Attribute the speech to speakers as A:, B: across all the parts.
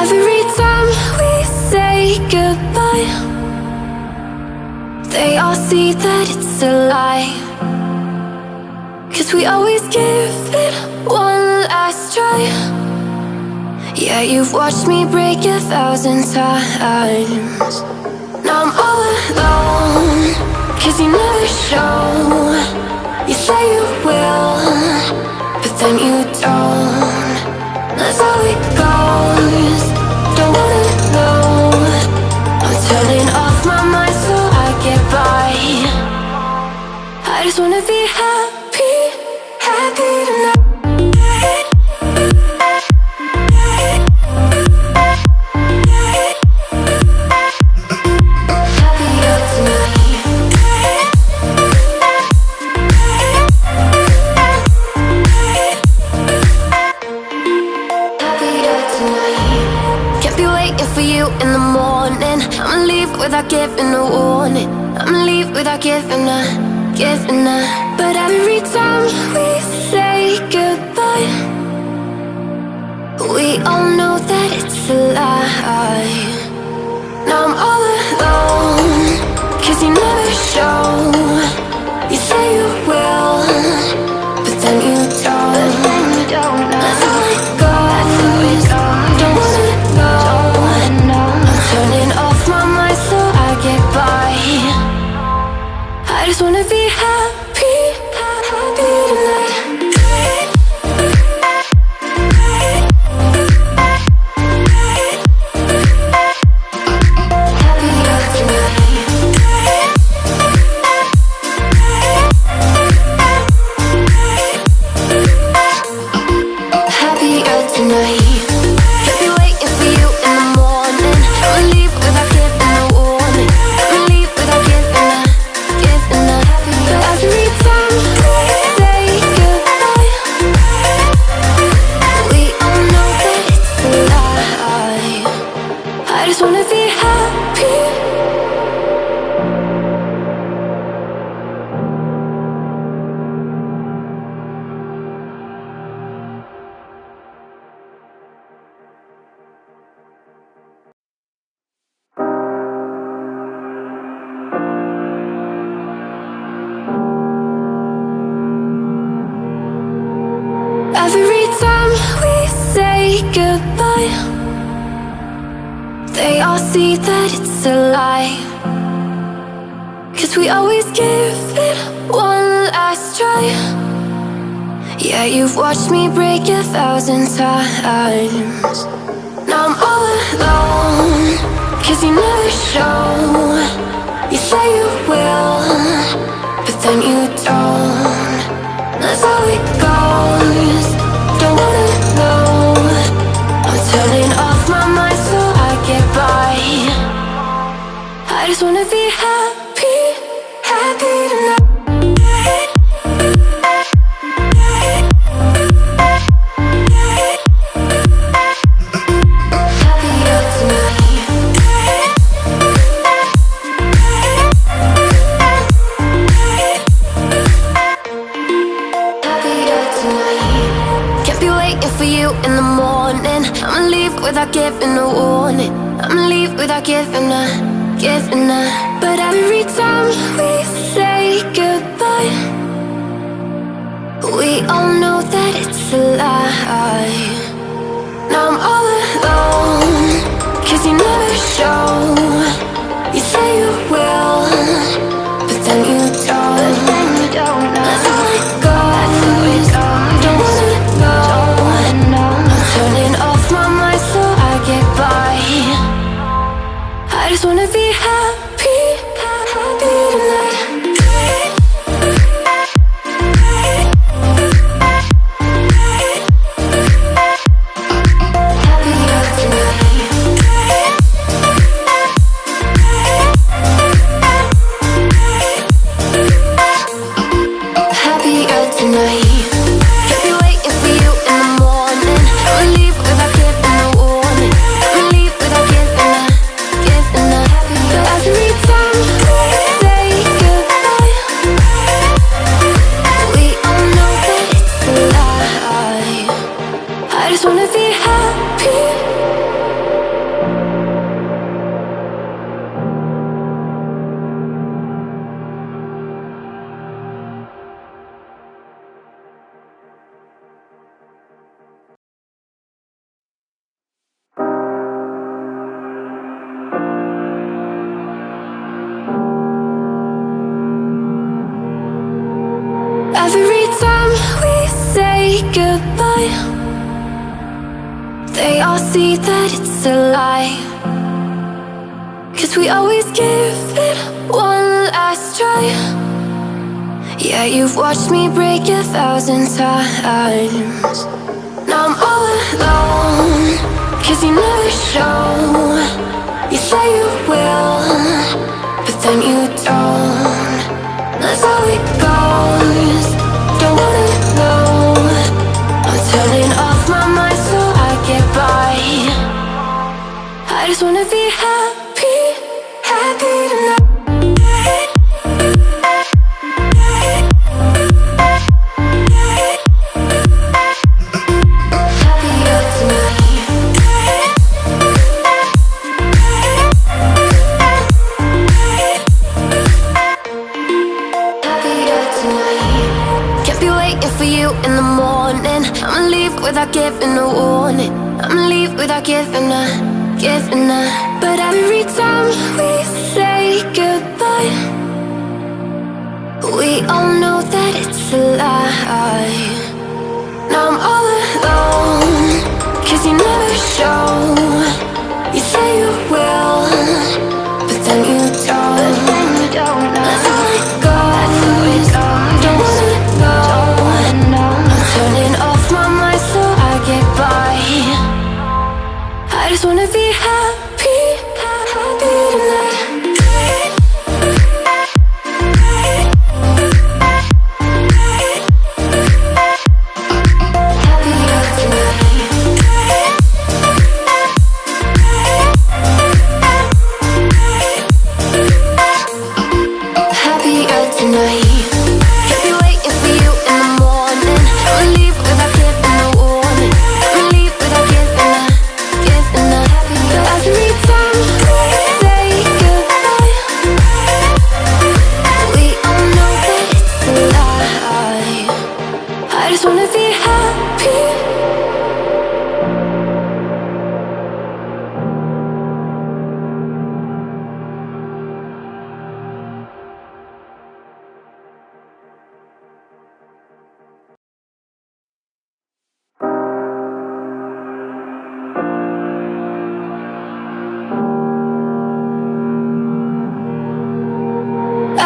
A: Every time we say goodbye, they all see that it's a lie. 'Cause we always give it one last try. Yeah, you've watched me break 1,000 times. Now I'm all alone, 'cause you never show. You say you will, but then you don't. That's how it goes. Don't wanna know. I'm turning off my mind so I get by. I just wanna be happy, happy tonight. In the morning, I'ma leave without giving a warning. I'ma leave without giving a. But every time we say goodbye, we all know that it's a lie. Now I'm all alone, 'cause you never show. You say you will, but then you don't. That's how it goes. Don't wanna know. Turning off my mind so I get by. I just wanna be happy, happy tonight. Happier tonight. Happier tonight. Every time we say goodbye, they all see that it's a lie. 'Cause we always give it one last try. Yeah, you've watched me break 1,000 times. Now I'm all alone, 'cause you never show. You say you will, but then you don't. That's how it goes. Don't wanna know. I'm turning off my mind so I get by. I just wanna be happy, happy tonight. Happier tonight. For you in the morning, I'ma leave without giving a warning. I'ma leave without giving a. But every time we say goodbye, we all know that it's a lie. Now I'm all alone, 'cause you never show. You say you will, but then you don't. That's how it goes. Don't wanna know. Turning off my mind so I get by. I just wanna be happy, happy tonight. Happier tonight. Happier tonight. But see that it's a lie, 'cause we always give it one last try. Yeah, you've watched me break 1,000 times. Now I'm all alone, 'cause you never show. You say you will, but then you don't. That's how it goes. Don't wanna know. I'm turning off my mind so I get by. I just wanna be happy, happy tonight. Without giving a warning, I'ma leave without giving a. But every time we say goodbye, we all know that it's a lie. Now I'm all alone, 'cause you never show. You say you will, but then you don't. That's how it goes. Don't wanna know. I'm turning off my mind so I get by. I just wanna be happy, happy tonight.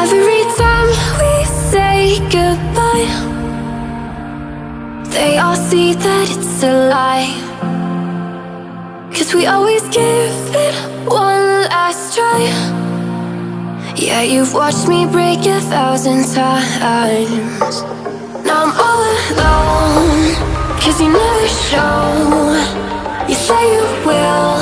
A: Every time we say goodbye, they all see that it's a lie, 'cause we always give it one last try. Yeah, you've watched me break 1,000 times. Now I'm all alone, 'cause you never show. You say you will,